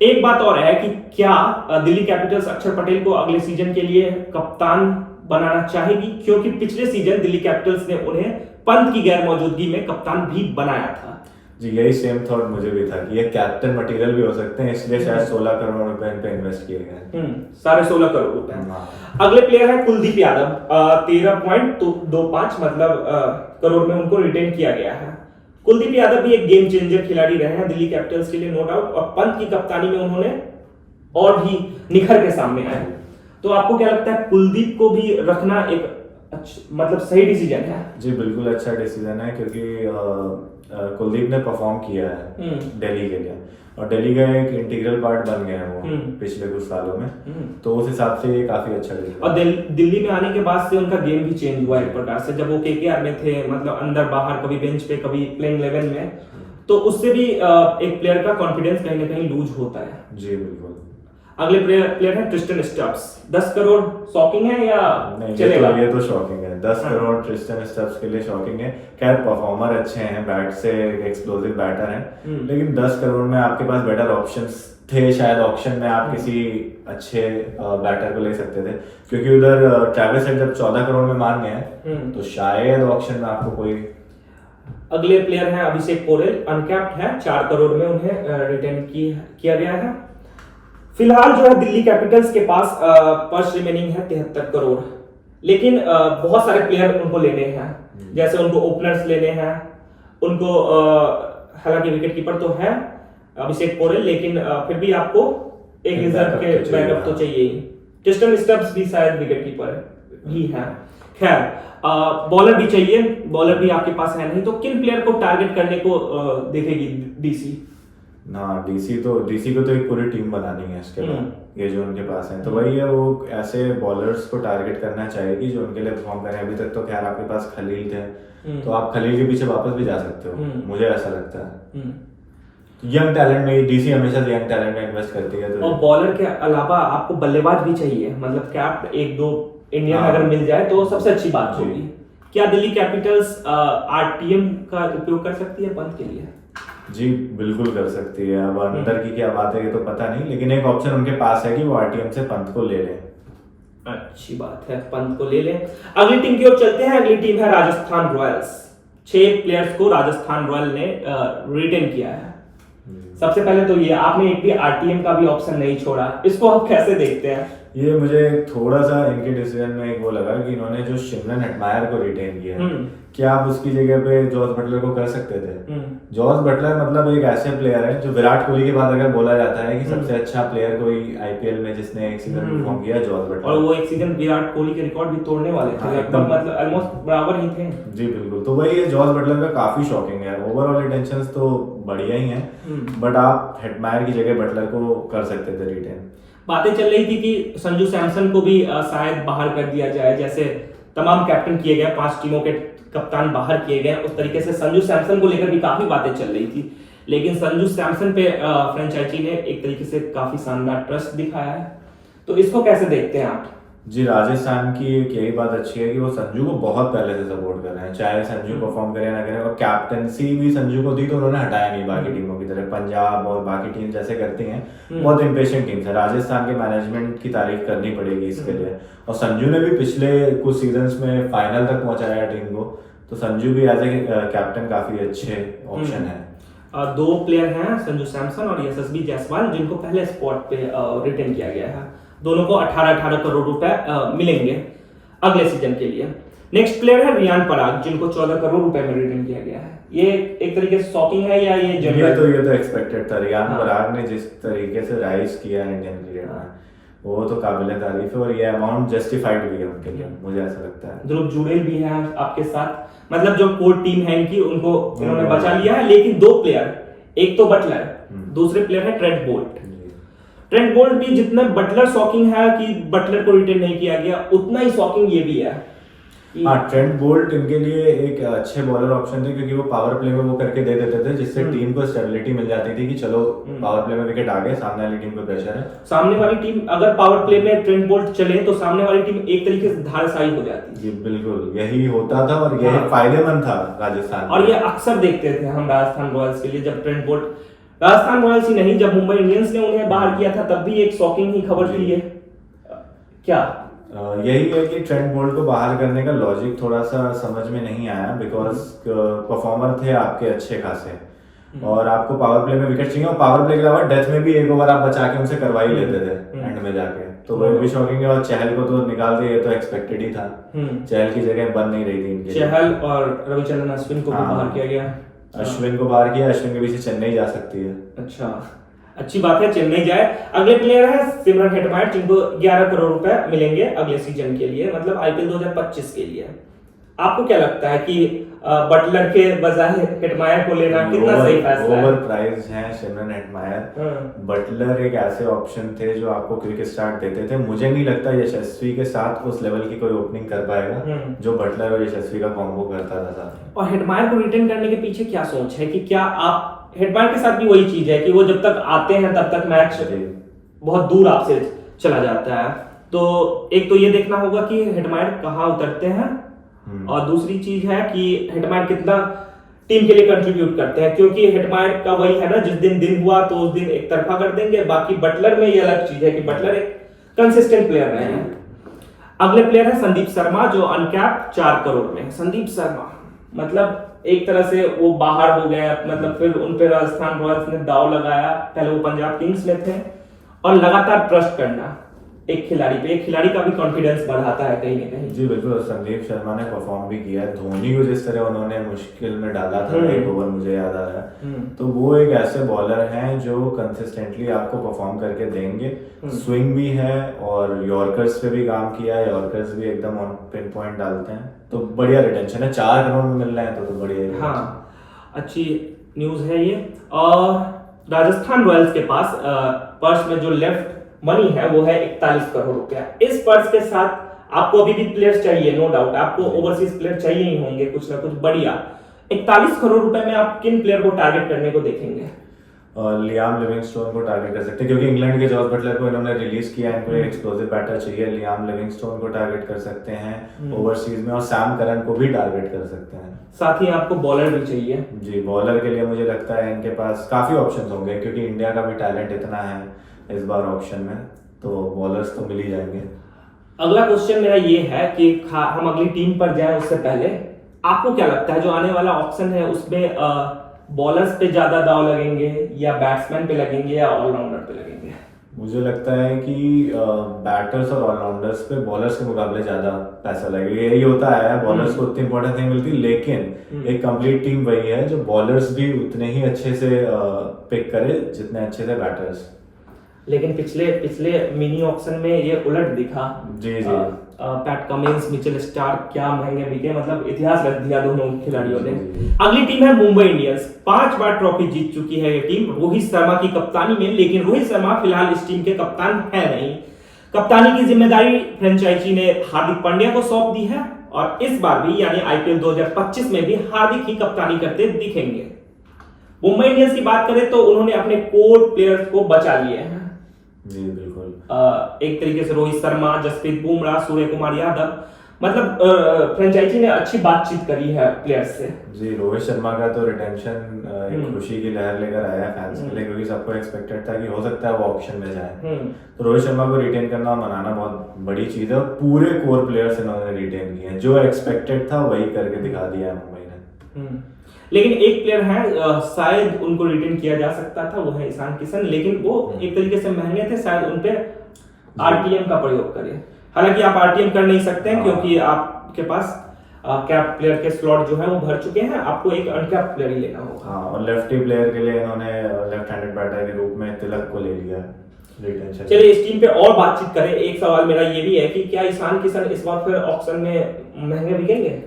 एक बात और है कि क्या दिल्ली कैपिटल्स अक्षर पटेल को अगले सीजन के लिए कप्तान बनाना चाहेगी, क्योंकि पिछले सीजन दिल्ली कैपिटल्स ने उन्हें पंत की गैर मौजूदगी में कप्तान भी बनाया था। जी, यही सेम थॉट मुझे भी था कि ये कैप्टन मटेरियल भी हो सकते हैं, इसलिए शायद 16 करोड़ रुपए इन पे इन्वेस्ट किए गए। 16.5 करोड़ रुपए। अगले प्लेयर है कुलदीप यादव, 13.25 मतलब करोड़ में उनको रिटेन किया गया है। कुलदीप यादव भी एक गेम चेंजर खिलाड़ी रहे हैं दिल्ली कैपिटल्स के लिए, नो डाउट, और पंत की कप्तानी में उन्होंने और भी निखर के सामने आए। तो आपको क्या लगता है कुलदीप को भी रखना एक मतलब सही डिसीजन है? जी बिल्कुल अच्छा डिसीजन है, क्योंकि कुलदीप ने परफॉर्म किया है दिल्ली के लिए, और दिल्ली का एक इंटीग्रल पार्ट बन गए हैं वो पिछले कुछ सालों में। तो उस हिसाब से ये काफी अच्छा डिसीजन। और दिल्ली में आने के बाद से उनका गेम भी चेंज हुआ एक प्रकार से। जब वो केकेआर में थे, मतलब अंदर बाहर, कभी बेंच पे कभी प्लेइंग 11 में, तो उससे भी एक प्लेयर का कॉन्फिडेंस कहीं ना कहीं लूज होता है। जी बिल्कुल। अगले प्लेयर है ट्रिस्टन स्टब्स। 10 करोड़ शॉकिंग है या नहीं? चलेगा? ये तो शॉकिंग है। 10 करोड़ ट्रिस्टन स्टब्स के लिए शॉकिंग है। खैर परफॉर्मर अच्छे हैं, बैट से एक्सप्लोसिव बैटर हैं, लेकिन 10 करोड़ में आपके पास बेटर ऑप्शंस थे। शायद ऑक्शन में आप किसी अच्छे बैटर को ले सकते थे, क्योंकि उधर ट्रैविस हेड जब 14 करोड़ में मान गए हैं तो शायद ऑक्शन में आपको कोई। अगले प्लेयर हैं अभिषेक पोरेल, अनकैप्ड है, 4 करोड़ में उन्हें रिटेन किया गया है। फिलहाल जो है दिल्ली कैपिटल्स के पास पर्स रिमेनिंग है 73 करोड़, लेकिन बहुत सारे प्लेयर उनको लेने हैं। जैसे उनको ओपनर्स लेने हैं, उनको हालांकि विकेट कीपर तो है अभिषेक पोरेल, लेकिन फिर भी आपको एक रिजर्व के बैकअप तो चाहिए ही। क्रिस्टन स्टब्स भी शायद विकेट कीपर ही है। खैर बॉलर भी चाहिए, बॉलर भी आपके पास है नहीं, तो किन प्लेयर को टारगेट करने को देखेगी डीसी? ना डीसी को तो एक पूरी टीम बनानी है इसके बाद, ये जो उनके पास है तो वही है, वो ऐसे बॉलर्स को टारगेट करना चाहेगी जो उनके लिए परफॉर्म करें। अभी तक तो खैर आपके पास खलील थे, तो आप खलील के पीछे वापस भी जा सकते हो, मुझे ऐसा लगता है। यंग टैलेंट में डीसी हमेशा यंग टैलेंट में इन्वेस्ट करती है। तो और बॉलर के अलावा आपको बल्लेबाज भी चाहिए, मतलब कैप एक दो इंडियन अगर मिल जाए तो सबसे अच्छी बात होगी। क्या दिल्ली कैपिटल्स आरटीएम का उपयोग कर सकती है पंत के लिए? जी बिल्कुल कर सकती है। अब अंदर की क्या बात है ये तो पता नहीं, लेकिन एक ऑप्शन उनके पास है कि वो आरटीएम से पंत को ले लें। अच्छी बात है, पंत को ले लें। अगली टीम की ओर चलते हैं। अगली टीम है राजस्थान रॉयल्स। 6 प्लेयर्स को राजस्थान रॉयल ने रिटेन किया है। सबसे पहले तो ये आपने एक भी आरटीएम का भी ऑप्शन नहीं छोड़ा, इसको आप कैसे देखते हैं? ये मुझे थोड़ा सा इनके डिसीजन में एक वो लगा कि इन्होंने जो शिमरन हेटमायर को रिटेन किया है, क्या आप उसकी जगह पे जॉस बटलर को कर सकते थे? जॉस बटलर मतलब एक ऐसे प्लेयर है जो विराट कोहली के बाद अगर बोला जाता है कि सबसे अच्छा प्लेयर कोई आईपीएल में जिसने एक सीजन परफॉर्म किया, जॉस बटलर। और वो एक सीजन विराट कोहली के रिकॉर्ड भी तोड़ने वाले थे, एकदम मतलब ऑलमोस्ट बराबर ही थे। जी बिल्कुल, तो वही है, जॉस बटलर का काफी शॉकिंग है। ओवरऑल इंटेंशंस तो बढ़िया ही हैं, बट आप हेटमायर की जगह बटलर को कर सकते थे रिटेन। बातें चल रही थी कि संजू सैमसन को भी शायद बाहर कर दिया जाए, जैसे तमाम कैप्टन किए गए, 5 टीमों के कप्तान बाहर किए गए, उस तरीके से संजू सैमसन को लेकर भी काफी बातें चल रही थी। लेकिन संजू सैमसन पे फ्रेंचाइजी ने एक तरीके से काफी शानदार ट्रस्ट दिखाया है, तो इसको कैसे देखते हैं आप? जी राजस्थान की एक यही बात अच्छी है कि वो संजू को बहुत पहले से सपोर्ट कर रहे हैं, चाहे संजू परफॉर्म करे ना करे, और कैप्टनसी भी संजू को दी तो उन्होंने हटाया नहीं बाकी टीमों की तरह। पंजाब और बाकी टीम जैसे करती हैं, बहुत इम्पेशेंट टीम है। राजस्थान के मैनेजमेंट की तारीफ करनी पड़ेगी इसके लिए, और संजू ने भी पिछले कुछ सीजन्स में फाइनल तक पहुंचाया टीम को, तो संजू भी एज ए कैप्टन काफी अच्छे ऑप्शन है। 2 प्लेयर हैं, संजू सैमसन और यशस्वी जायसवाल, जिनको पहले स्पॉट पे रिटेन किया गया है। दोनों को 18-18 करोड़ रुपए मिलेंगे अगले सीजन के लिए। नेक्स्ट प्लेयर है रियान पराग, जिनको 14 करोड़ रुपए में रिटेन किया गया है। ये एक तरीके से शॉकिंग है या ये जनरल? ये तो एक्सपेक्टेड था। रियान पराग ने जिस तरीके से राइज किया इंडियन क्रिकेट में, वो तो काबिल तारीफ है, और ये अमाउंट जस्टिफाइड भी है उनके लिए, मुझे ऐसा लगता है। ध्रुव जुड़ेल भी है आपके साथ, मतलब जो कोर टीम है इनकी, उनको इन्होंने बचा लिया है। लेकिन 2 प्लेयर, एक तो बटलर, दूसरे प्लेयर है ट्रेंट बोल्ट। ट्रेंट बोल्ट भी जितना बटलर शॉकिंग है कि बटलर को रिटेन नहीं किया गया, उतना ही शॉकिंग ये भी है। हाँ, ट्रेंट बोल्ट इनके लिए एक अच्छे बॉलर ऑप्शन थे, क्योंकि वो पावर प्ले में वो करके दे देते थे, जिससे टीम को स्टेबिलिटी मिल जाती थी कि चलो पावर प्ले में विकेट आ गए, सामने वाली टीम को प्रेशर है। सामने वाली टीम अगर पावर प्ले में ट्रेंट बोल्ट चले तो सामने वाली टीम एक तरीके से धाराशायी हो जाती। जी बिल्कुल, यही होता था और यही फायदेमंद था राजस्थान, और ये अक्सर देखते थे हम राजस्थान रॉयल्स के लिए। जब ट्रेंट बोल्ट, राजस्थान रॉयल्स ही नहीं, जब मुंबई इंडियंस ने उन्हें बाहर किया था, तब भी एक शॉकिंग ही खबर थी ये। क्या यही है कि ट्रेंट बोल्ट को बाहर करने का लॉजिक थोड़ा सा समझ में नहीं आया, बिकॉज परफॉर्मर थे आपके अच्छे खासे, और आपको पावर प्ले में विकेट चाहिए, और पावर प्ले के अलावा डेथ में भी एक ओवर आप बचा के उनसे करवा ही लेते थे एंड में जाके, तो वो भी शॉकिंग है। और चहल को तो निकाल दिया, ये तो एक्सपेक्टेड ही था। चहल की जगह बन नहीं रही थी इनके, चहल और रविचंद्रन अश्विन को भी बाहर किया गया। अश्विन को बाहर किया, अश्विन के पीछे चेन्नई जा सकती है। अच्छा, अच्छी बात है, चेन्नई जाए। अगले प्लेयर है सिमरन हेटमायर, जिनको 11 करोड़ रुपए मिलेंगे अगले सीजन के लिए, मतलब आईपीएल 2025 के लिए। आपको क्या लगता है कि बटलर के बजाय हेटमायर को लेना कितना सही फैसला है? ओवर प्राइस है सिमरन हेटमायर। बटलर एक ऐसे ऑप्शन थे जो आपको क्विक स्टार्ट देते थे। मुझे नहीं लगता यशस्वी के साथ उस लेवल की कोई ओपनिंग कर पाएगा जो बटलर और यशस्वी का कॉम्बो करता था साथ। और हेटमायर को रिटेन करने के पीछे क्या सोच है कि क्या आप, हेटमायर के साथ भी वही चीज है कि वो जब तक आते हैं तब तक मैच बहुत दूर आपसे चला जाता है, तो एक तो ये देखना होगा कि हेटमायर कहाँ उतरते हैं, और दूसरी चीज है कि हेटमायर कितना टीम के लिए कंट्रीब्यूट करते हैं, क्योंकि हेटमायर का वही है ना, जिस दिन हुआ तो उस दिन एक तरफा कर देंगे। बाकी बटलर में ये अलग चीज है कि बटलर एक कंसिस्टेंट प्लेयर रहे हैं। अगले प्लेयर है संदीप शर्मा, जो अनकैप 4 करोड़ में। संदीप शर्मा मतलब एक तरह से वो बाहर हो गए, मतलब फिर उन पे राजस्थान रॉयल्स ने दाव लगाया। पहले वो पंजाब किंग्स में थे, और लगातार ट्रस्ट करना एक खिलाड़ी का भी कॉन्फिडेंस बढ़ाता है कहीं ना कहीं। जी बिल्कुल, संदीप शर्मा ने परफॉर्म भी किया है। धोनी को जिस तरह उन्होंने मुश्किल में डाला था, एक ओवर मुझे याद आ रहा है, तो वो एक ऐसे बॉलर हैं जो कंसिस्टेंटली आपको परफॉर्म करके देंगे। स्विंग भी है और यॉर्कर्स पे भी काम किया है, यॉर्कर्स भी एकदम ऑन पिन पॉइंट डालते हैं, तो बढ़िया रिटेंशन है। 4 करोड़ में मिल रहे हैं तो बढ़िया है। हाँ, अच्छी न्यूज है ये। और राजस्थान रॉयल्स के पास पर्स में जो लेफ्ट मनी है वो है 41 करोड़ रुपया। इस पर्स के साथ आपको अभी भी प्लेयर्स चाहिए, नो डाउट आपको ओवरसीज प्लेयर चाहिए ही होंगे कुछ ना कुछ बढ़िया। 41 करोड़ रुपए में आप किन प्लेयर को टारगेट करने को देखेंगे? लियाम लिविंगस्टोन को टारगेट कर सकते हैं, क्योंकि इंग्लैंड के जॉस बटलर को इन्होंने रिलीज किया है, इनको एक एक्सप्लोसिव बैटर चाहिए। लियाम लिविंगस्टोन को टारगेट कर सकते हैं ओवरसीज में, और सैम करन को भी टारगेट कर सकते हैं। साथ ही आपको बॉलर भी चाहिए। जी, बॉलर के लिए मुझे लगता है इनके पास काफी ऑप्शंस होंगे, क्योंकि इंडिया का भी टैलेंट इतना है इस बार ऑप्शन में, तो बॉलर्स तो मिल ही जाएंगे। अगला क्वेश्चन मेरा ये है कि हम अगली टीम पर जाएं उससे पहले आपको क्या लगता है जो आने वाला ऑप्शन है उसमें बॉलर्स पे ज्यादा दाव लगेंगे या बैट्समैन पे लगेंगे या ऑलराउंडर पे लगेंगे? मुझे लगता है कि बैटर्स और ऑलराउंडर्स पे बॉलर्स के मुकाबले ज्यादा पैसा लगेगा। यही होता है, बॉलर्स को उतनी इंपॉर्टेंस नहीं मिलती, लेकिन एक कंप्लीट टीम वही है जो बॉलर्स भी उतने ही अच्छे से पिक करे जितने अच्छे से बैटर्स। लेकिन पिछले मिनी ऑक्शन में ये उलट दिखा। जी पैट कमिंस, मिचेल स्टार्क क्या महंगे बिके, मतलब इतिहास रच दिया दोनों खिलाड़ियों ने। अगली टीम है मुंबई इंडियंस। 5 बार ट्रॉफी जीत चुकी है ये टीम रोहित शर्मा की कप्तानी में, लेकिन रोहित शर्मा फिलहाल इस टीम के कप्तान है नहीं। कप्तानी की जिम्मेदारी फ्रेंचाइजी ने हार्दिक पांड्या को सौंप दी है और इस बार भी यानी आईपीएल 2025 में भी हार्दिक ही कप्तानी करते दिखेंगे। मुंबई इंडियंस की बात करें तो उन्होंने अपने कोर प्लेयर्स को बचा लिए हैं। जी बिल्कुल, एक तरीके से रोहित शर्मा, जसप्रीत बुमराह, सूर्य कुमार यादव, मतलब फ्रेंचाइजी ने अच्छी बातचीत करी है प्लेयर्स से। जी, रोहित शर्मा का तो रिटेंशन एक खुशी की लहर लेकर आया फैंस के लिए, क्योंकि सबको एक्सपेक्टेड था कि हो सकता है वो ऑक्शन में जाए। तो रोहित शर्मा को रिटेन करना और मनाना बहुत बड़ी चीज है, और पूरे कोर प्लेयर्स इन्होंने रिटेन किए हैं। जो एक्सपेक्टेड था वही करके दिखा दिया है मुंबई ने। लेकिन एक प्लेयर है शायद उनको रिटेन किया जा सकता था, वो है ईशान किशन, लेकिन वो एक तरीके से महंगे थे, शायद उनपे आरटीएम का प्रयोग करें। हालांकि आप आरटीएम कर नहीं सकते हैं क्योंकि आपके पास कैप प्लेयर के स्लॉट जो है वो भर चुके हैं, आपको एक अनकैप प्लेयर ही लेना होगा। हाँ, और लेफ्टी प्लेयर के लिए इन्होंने लेफ्ट हैंडेड बैटर के रूप में तिलक को ले लिया रिटेंशन। चलिए इस टीम पे और बातचीत करें। एक सवाल मेरा ये भी है कि क्या ईशान किशन इस बार फिर ऑक्शन में महंगे बिकेंगे?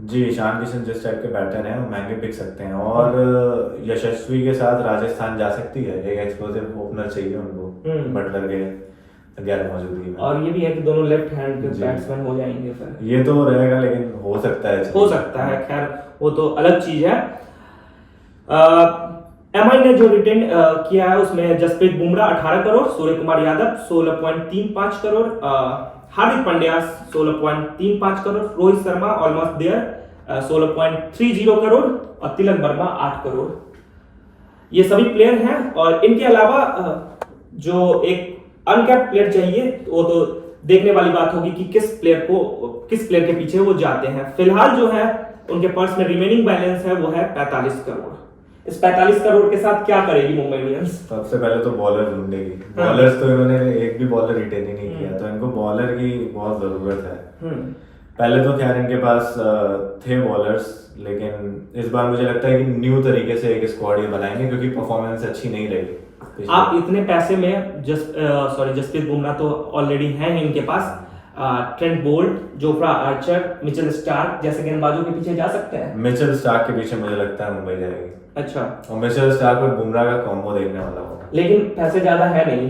जी, ईशान किशन जिस टाइप के बैटर हैं वो महंगे बिक सकते हैं, और यशस्वी के साथ राजस्थान जा सकती है। एक एक्सप्लोसिव ओपनर चाहिए उनको बटलर के गैर मौजूदगी में। और ये भी है कि दोनों लेफ्ट हैंड के बैट्समैन हो जाएंगे फिर। ये तो रहेगा, लेकिन हो सकता है, खैर वो तो अलग चीज है। एमआई ने जो रिटेन किया है उसमें जसप्रीत बुमराह 18 करोड़, सूर्य कुमार यादव 16.35 करोड़, हार्दिक पांड्या 16.35 करोड़, रोहित शर्मा ऑलमोस्ट देयर 16.30 करोड़ और तिलक वर्मा 8 करोड़। ये सभी प्लेयर हैं, और इनके अलावा जो एक अनकैप्ड प्लेयर चाहिए वो तो देखने वाली बात होगी कि किस प्लेयर के पीछे वो जाते हैं। फिलहाल जो है उनके पर्स में रिमेनिंग बैलेंस है वो है 45 करोड़। इस 45 करोड़ के साथ क्या करेगी मुंबई इंडियंस? सबसे पहले तो बॉलर ढूंढेगी। बॉलर्स तो इन्होंने एक भी बॉलर रिटेन ही नहीं किया, तो इनको बॉलर की बहुत जरूरत है। पहले तो खैर इनके पास थे बॉलर्स, लेकिन इस बार मुझे लगता है कि न्यू तरीके से एक स्क्वाड ये बनाएंगे, क्योंकि परफॉर्मेंस अच्छी नहीं रही। आप इतने पैसे में जसप्रीत बुमराह तो ऑलरेडी हैं इनके पास, Trent Boult, Jofra Archer, Mitchell Starc जैसे गेंदबाजों के पीछे जा सकते हैं। मिचेल स्टार्क के पीछे मुझे लगता है मुंबई जाएगी। अच्छा, और मिचेल स्टार्क और बुमराह का कॉम्बो देखने वाला होगा। लेकिन पैसे ज्यादा है नहीं,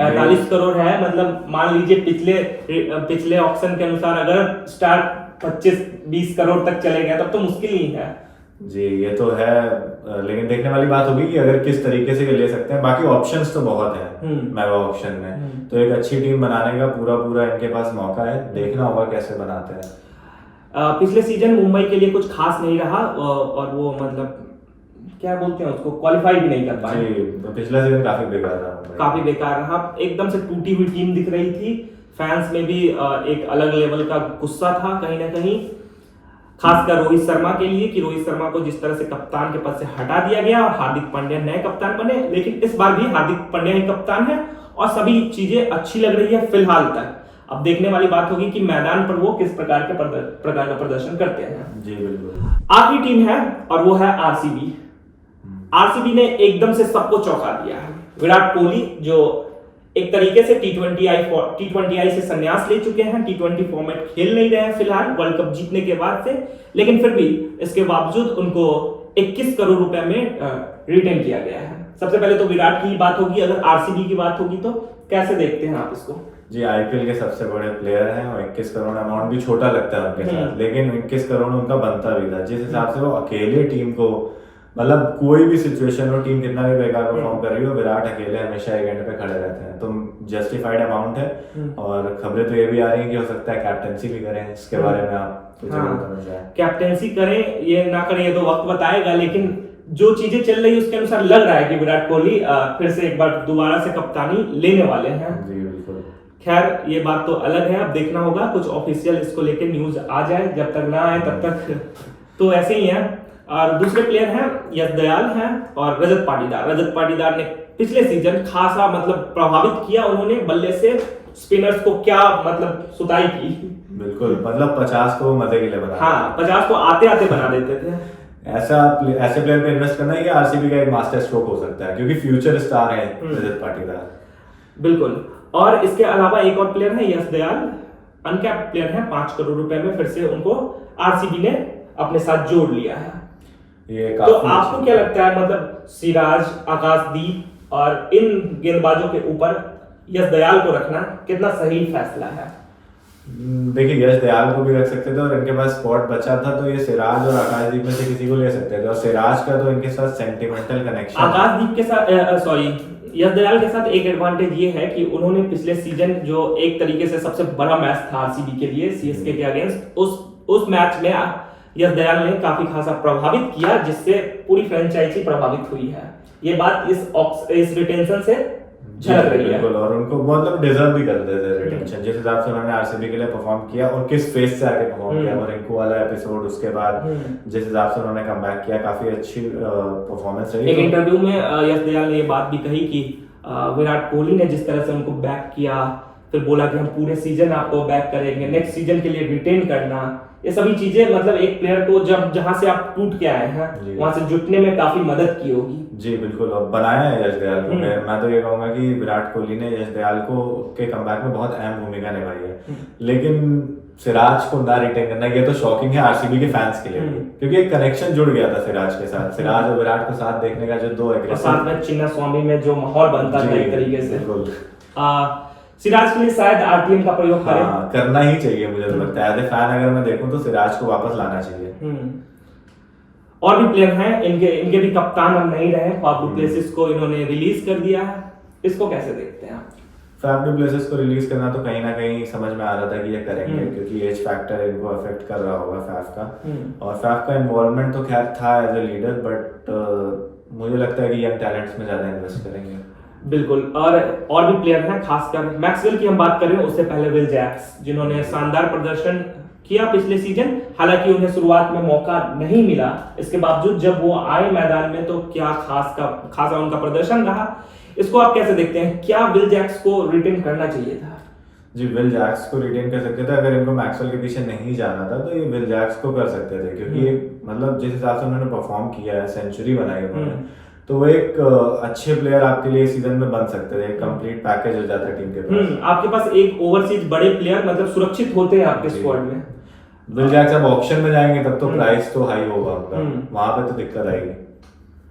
45 करोड़ है, मतलब मान लीजिए पिछले ऑक्शन के अनुसार अगर स्टार्क 25-20 करोड़ तक चले गए तब तो मुश्किल ही है। जी, ये तो है, लेकिन देखने वाली बात होगी कि अगर किस तरीके से ले सकते हैं। बाकी ऑप्शंस तो बहुत हैं मेगा ऑप्शन में, तो एक अच्छी टीम बनाने का पूरा इनके पास मौका है। देखना होगा कैसे बनाते हैं। पिछले सीजन मुंबई के लिए कुछ खास नहीं रहा, और वो मतलब क्या बोलते हैं उसको, क्वालिफाई भी नहीं कर पाए। जी, पिछला सीजन काफी बेकार रहा, एकदम से टूटी हुई टीम दिख रही थी। फैंस में भी एक अलग लेवल का गुस्सा था कहीं ना कहीं, खासकर रोहित शर्मा के लिए, कि रोहित शर्मा को जिस तरह से कप्तान के पद से हटा दिया गया और हार्दिक पांड्या नए कप्तान बने। लेकिन इस बार भी हार्दिक पांड्या ही कप्तान है और सभी चीजें अच्छी लग रही है फिलहाल तक। अब देखने वाली बात होगी कि मैदान पर वो किस प्रकार का प्रदर्शन करते हैं। जी बिल्कुल। आखिरी टीम है और वो है आरसीबी। आरसीबी ने एकदम से सबको चौंका दिया है। विराट कोहली जो एक तरीके से टी20आई से संन्यास ले चुके हैं, टी20 फॉर्मेट खेल नहीं रहे हैं फिलहाल वर्ल्ड कप जीतने के बाद से, लेकिन फिर भी इसके बावजूद उनको 21 करोड़ रुपए में रिटेन किया गया है। सबसे पहले तो विराट की बात होगी, अगर आरसीबी की बात होगी तो कैसे देखते हैं आप इसको? जी आईपीएल के सबसे बड़े प्लेयर हैं और 21 करोड़ अमाउंट भी छोटा लगता है उनके साथ, लेकिन 21 करोड़ उनका बनता भी था। जिस हिसाब से वो अकेले टीम को, मतलब कोई भी सिचुएशन हो, टीम कितना भी बेकार परफॉर्म कर रही हो, विराट अकेले हमेशा एक एंड पे खड़े रहते हैं, तो जस्टिफाइड अमाउंट है। और खबरें तो ये भी आ रही हैं कि हो सकता है कैप्टनसी भी करें, इसके बारे में आप कुछ बताना चाहें? कैप्टनसी करें ये ना करें ये तो वक्त बताएगा, लेकिन जो चीजें चल रही है उसके अनुसार लग रहा है कि विराट कोहली फिर से एक बार दोबारा से कप्तानी लेने वाले हैं। जी बिल्कुल। खैर ये बात तो अलग है, अब देखना होगा कुछ ऑफिशियल इसको लेके न्यूज आ जाए, जब तक ना आए तब तक तो ऐसे ही है। और दूसरे प्लेयर हैं यश दयाल हैं और रजत पाटीदार। रजत पाटीदार ने पिछले सीजन खासा मतलब प्रभावित किया, उन्होंने बल्ले से स्पिनर्स को क्या मतलब सुताई की। बिल्कुल, मतलब 50 को मजे के लिए बना, हाँ 50 को आते आते बना देते थे। ऐसे प्लेयर पे इन्वेस्ट करना है कि आरसीबी का एक मास्टर स्ट्रोक हो सकता है, क्योंकि फ्यूचर स्टार है रजत पाटीदार। बिल्कुल। और इसके अलावा एक और प्लेयर है यश दयाल, अनकैप्ड प्लेयर है, 5 करोड़ रुपए में फिर से उनको आरसीबी ने अपने साथ जोड़ लिया है। ये तो आपको क्या लगता है, मतलब सिराज, आकाशदीप और इन गेंदबाजों के ऊपर यश दयाल को रखना कितना सही फैसला है? देखिए यश दयाल को भी रख सकते थे और इनके पास स्पॉट बचा था, तो ये सिराज और आकाशदीप में से किसी को ले सकते थे। और सिराज का तो इनके साथ सेंटिमेंटल कनेक्शन, आकाशदीप के साथ सॉरी यश दयाल के साथ एक एडवांटेज ये है कि उन्होंने पिछले सीजन जो एक तरीके से सबसे बड़ा मैच था आरसीबी के लिए सीएसके के अगेंस्ट, उस मैच में यश दयाल ने काफी खासा प्रभावित किया, जिससे पूरी फ्रेंचाइजी प्रभावित हुई है। ये बात इस रिटेंशन से झलक रही है। बिल्कुल, और उनको मतलब डिजर्व भी करते थे रिटेंशन, जिस हिसाब से उन्होंने आरसीबी के लिए परफॉर्म किया और किस फेस से आके परफॉर्म किया, और रिंकू वाला एपिसोड उसके बाद जिस हिसाब से उन्होंने कमबैक किया, काफी अच्छी परफॉर्मेंस रही। एक इंटरव्यू में यश दयाल ने ये बात भी कही कि विराट कोहली ने जिस तरह से उनको बैक किया, फिर बोला कि हम पूरे सीजन आपको बैक करेंगे, नेक्स्ट सीजन के लिए रिटेन करना, ये सभी चीजें मतलब एक प्लेयर को जब जहां से आप टूट के आए हैं वहां से जुटने में काफी मदद की होगी। जी बिल्कुल, और बनाया है यश दयाल को। मैं तो ये कहूंगा कि विराट कोहली ने यश दयाल को के कमबैक में बहुत अहम भूमिका निभाई है। लेकिन सिराज को ना रिटेन करना ये तो शॉकिंग है आरसीबी के फैंस के लिए, क्योंकि एक कनेक्शन जुड़ गया था सिराज के साथ। सिराज और विराट को साथ देखने का जो दो एग्रेसिव, साथ में चिन्ना स्वामी में जो माहौल बनता था एक तरीके से, सिराज के लिए शायद आरटीएम का प्रयोग करें। हाँ, करना ही चाहिए, मुझे तो लगता है एज ए फैन अगर मैं देखूं तो सिराज को वापस लाना चाहिए। और भी प्लेयर हैं, इनके भी कप्तान अब नहीं रहे, फाफ डू प्लेसिस को इन्होंने रिलीज कर दिया है, इसको कैसे देखते हैं आप? फाफ डू प्लेसिस को रिलीज करना तो कहीं ना कहीं समझ में आ रहा था कि ये करेंगे, क्योंकि एज फैक्टर इनको अफेक्ट कर रहा होगा फाफ का, और फाफ का इन्वॉल्वमेंट तो खैर था एज ए लीडर, बट मुझे लगता है कि यंग टैलेंट्स में ज्यादा इन्वेस्ट करेंगे। बिल्कुल। और भी प्लेयर हैं, खासकर मैक्सवेल की हम बात करें, उससे पहले विल जैक्स, जिन्होंने शानदार प्रदर्शन किया पिछले सीजन। हालांकि उन्हें शुरुआत में मौका नहीं मिला, इसके बावजूद जब वो आए मैदान में तो क्या खासा उनका प्रदर्शन रहा। इसको आप कैसे देखते हैं, क्या विल जैक्स को रिटेन करना चाहिए था? जी विल जैक्स को रिटेन कर सकते थे, अगर इनको मैक्सवेल के पीछे नहीं जाना था तो ये विल जैक्स को कर सकते थे, क्योंकि मतलब जिस हिसाब से उन्होंने परफॉर्म किया है, सेंचुरी बनाई उन्होंने, तो वो एक अच्छे प्लेयर आपके लिए सीजन में बन सकते थे, एक कंप्लीट पैकेज हो जाता है टीम के पास। आपके पास एक ओवरसीज बड़े प्लेयर मतलब सुरक्षित होते हैं आपके स्क्वाड में। विल जैक्स अब ऑक्शन में जाएंगे तब तो प्राइस तो हाई होगा उनका, वहां पे तो दिक्कत आएगी।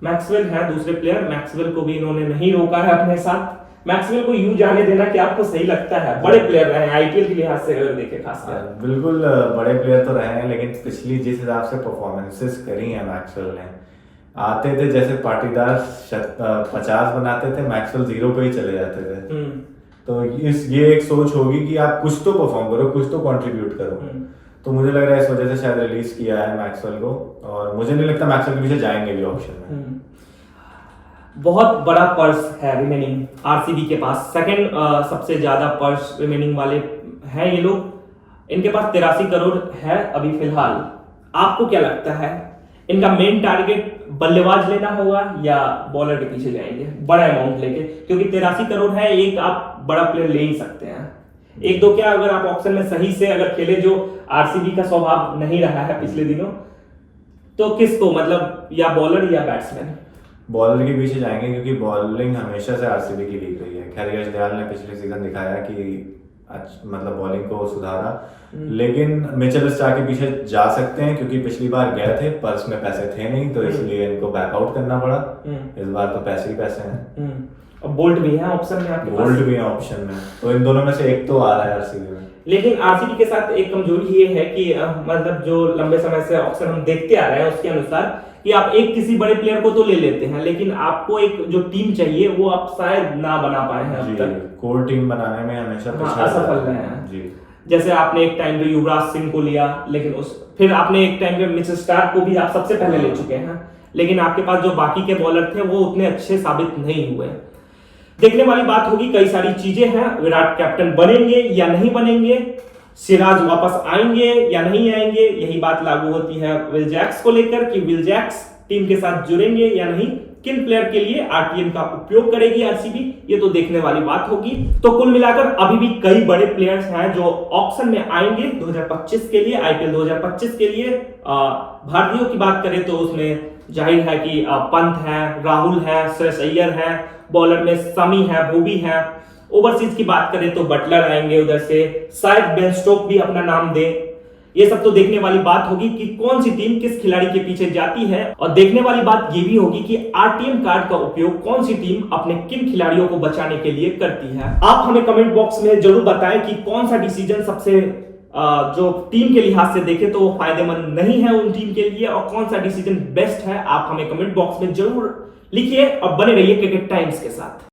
मैक्सवेल है दूसरे प्लेयर, मैक्सवेल को भी इन्होंने नहीं रोका है अपने साथ। मैक्सवेल को यूं जाने देना कि आपको सही लगता है, बड़े प्लेयर रहे हैं आईपीएल के लिहाज से अगर देखें खासकर। बिल्कुल बड़े प्लेयर तो रहे हैं, लेकिन पिछली जिस हिसाब से परफॉर्मेंसेस करी है मैक्सवेल ने, आते थे जैसे पाटीदार 50 बनाते थे, मैक्सवेल 0 पे ही चले जाते थे। तो ये एक सोच होगी कि आप कुछ तो परफॉर्म करो, कुछ तो कंट्रीब्यूट करो, तो मुझे लग रहा है इस वजह से शायद रिलीज किया है मैक्सवेल को, और मुझे नहीं लगता मैक्सवेल के पीछे जाएंगे भी ऑप्शन में। बहुत बड़ा पर्स है रिमेनिंग आरसीबी के पास, सेकंड सबसे ज्यादा पर्स रिमेनिंग वाले हैं ये लोग, इनके पास 83 करोड़ है अभी फिलहाल। आपको क्या लगता है इनका मेन टारगेट बल्लेबाज लेना होगा या बॉलर के पीछे जाएंगे बड़ा अमाउंट लेके, क्योंकि 83 करोड़ है, एक आप बड़ा प्लेयर ले ही सकते हैं। एक दो क्या, अगर आप ऑक्शन में सही से अगर खेले, जो आरसीबी का स्वभाव नहीं रहा है पिछले दिनों, तो किसको, मतलब या बॉलर या बैट्समैन? बॉलर के पीछे जाएंगे, क्योंकि बॉलिंग हमेशा से आरसीबी की वीक रही है। खैर यश दयाल ने पिछले सीजन दिखाया कि मतलब बॉलिंग को सुधारा, लेकिन मिचेल स्टार्क के पीछे जा सकते हैं, क्योंकि पिछली बार गए थे, पर्स में पैसे थे नहीं, तो इसलिए इनको बैकआउट करना पड़ा। इस बार तो पैसे ही पैसे हैं। और बोल्ट भी है ऑप्शन में आपके पास। बोल्ट भी है ऑप्शन में, तो इन दोनों में से एक तो आ रहा है आरसीबी में। लेकिन आरसीबी के साथ एक कमजोरी ये है कि मतलब जो लंबे समय से ऑप्शन हम देखते आ रहे हैं उसके अनुसार कि आप एक किसी बड़े प्लेयर को तो ले लेते हैं, लेकिन आपको एक जो टीम चाहिए वो आप शायद ना बना पाए हैं अब तक। कोर टीम बनाने में हमेशा असफल रहे हैं जी। जैसे आपने एक टाइम पे युवराज सिंह को लिया, लेकिन फिर आपने एक टाइम पे मिचेल स्टार्क को भी आप सबसे पहले ले चुके हैं, लेकिन आपके पास जो बाकी के बॉलर थे वो उतने अच्छे साबित नहीं हुए। देखने वाली बात होगी, कई सारी चीजें हैं। विराट कैप्टन बनेंगे या नहीं बनेंगे, सिराज वापस आएंगे या नहीं आएंगे, यही बात लागू होती है विल जैक्स को लेकर कि विल जैक्स टीम के साथ जुड़ेंगे या नहीं, किन प्लेयर के लिए आरटीएम का उपयोग करेगी आरसीबी, ये तो देखने वाली बात होगी। तो कुल मिलाकर अभी भी कई बड़े प्लेयर्स हैं जो ऑक्शन में आएंगे 2025 के लिए, आईपीएल 2025 के लिए। भारतीयों की बात करें तो उसमें जाहिर है कि पंत है, राहुल है, श्रेयस अय्यर है, बॉलर में शमी है, भूवी है। ओवरसीज की बात करें तो बटलर आएंगे उधर से, शायद बेन स्टोक्स भी अपना नाम दे। ये सब तो देखने वाली बात होगी कि कौन सी टीम किस खिलाड़ी के पीछे जाती है, और देखने वाली बात ये भी होगी कि आरटीएम कार्ड का उपयोग कौन सी टीम अपने किन खिलाड़ियों को बचाने के लिए करती है। आप हमें कमेंट बॉक्स में जरूर बताएं कि कौन सा डिसीजन सबसे जो टीम के लिहाज से देखे तो वो फायदेमंद नहीं है उन टीम के लिए, और कौन सा डिसीजन बेस्ट है। आप हमें कमेंट बॉक्स में जरूर लिखिए और बने रहिए क्रिकेट टाइम्स के साथ।